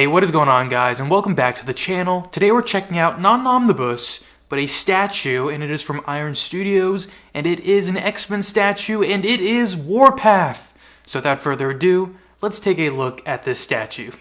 Hey, what is going on, guys, and welcome back to the channel. Today we're checking out not an omnibus, but a statue, and it is from Iron Studios, and it is an X-Men statue, and it is Warpath. So without further ado, let's take a look at this statue.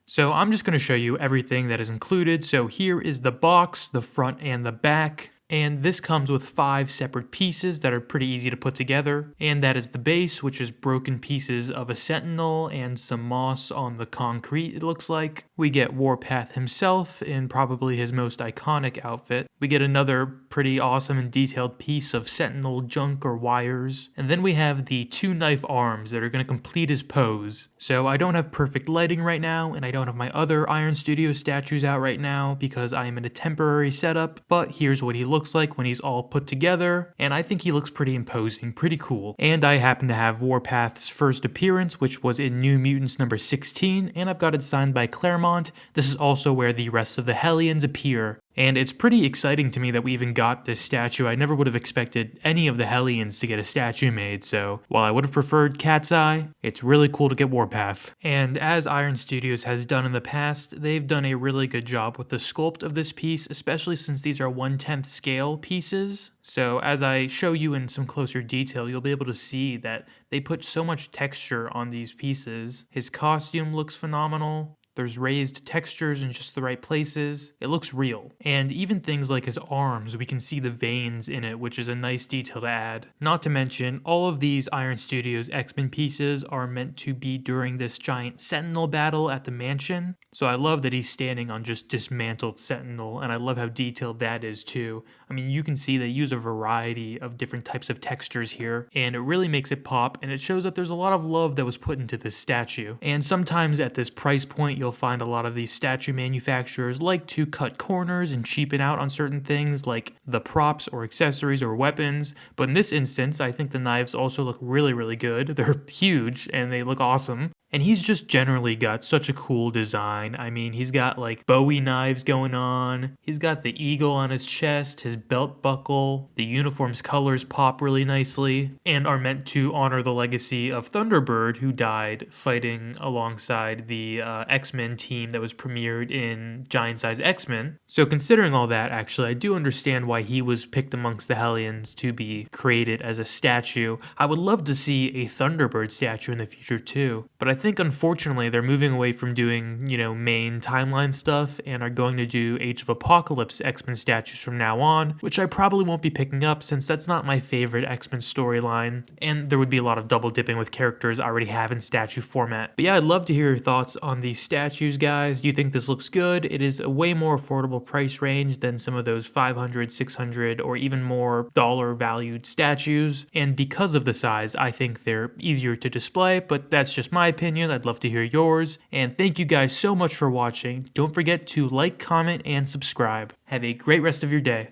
So I'm just going to show you everything that is included. So here is the box, the front and the back. And this comes with 5 separate pieces that are pretty easy to put together. And that is the base, which is broken pieces of a Sentinel and some moss on the concrete, it looks like. We get Warpath himself in probably his most iconic outfit. We get another pretty awesome and detailed piece of Sentinel junk or wires. And then we have the 2 knife arms that are going to complete his pose. So I don't have perfect lighting right now, and I don't have my other Iron Studios statues out right now because I am in a temporary setup, but here's what he looks like when he's all put together, and I think he looks pretty imposing, pretty cool. And I happen to have Warpath's first appearance, which was in New Mutants number 16, and I've got it signed by Claremont. This is also where the rest of the Hellions appear. And it's pretty exciting to me that we even got this statue. I never would have expected any of the Hellions to get a statue made, so while I would have preferred Cat's Eye, it's really cool to get Warpath. And as Iron Studios has done in the past, they've done a really good job with the sculpt of this piece, especially since these are 1/10 scale pieces. So as I show you in some closer detail, you'll be able to see that they put so much texture on these pieces. His costume looks phenomenal. There's raised textures in just the right places. It looks real. And even things like his arms, we can see the veins in it, which is a nice detail to add. Not to mention, all of these Iron Studios X-Men pieces are meant to be during this giant Sentinel battle at the mansion. So I love that he's standing on just dismantled Sentinel, and I love how detailed that is too. I mean, you can see they use a variety of different types of textures here, and it really makes it pop, and it shows that there's a lot of love that was put into this statue. And sometimes at this price point, you'll find a lot of these statue manufacturers like to cut corners and cheapen out on certain things like the props or accessories or weapons. But in this instance, I think the knives also look really, really good. They're huge and they look awesome. And he's just generally got such a cool design. I mean, he's got like bowie knives going on. He's got the eagle on his chest, his belt buckle. The uniform's colors pop really nicely and are meant to honor the legacy of Thunderbird, who died fighting alongside the X-Men team that was premiered in Giant Size X-Men. So considering all that, actually, I do understand why he was picked amongst the Hellions to be created as a statue. I would love to see a Thunderbird statue in the future too. But I think unfortunately they're moving away from doing, main timeline stuff and are going to do Age of Apocalypse X-Men statues from now on, which I probably won't be picking up since that's not my favorite X-Men storyline, and there would be a lot of double dipping with characters I already have in statue format. But yeah, I'd love to hear your thoughts on these statues, guys. Do you think this looks good? It is a way more affordable price range than some of those $500, $600, or even more dollar valued statues, and because of the size, I think they're easier to display, but that's just my opinion. I'd love to hear yours, and thank you guys so much for watching. Don't forget to like, comment, and subscribe. Have a great rest of your day.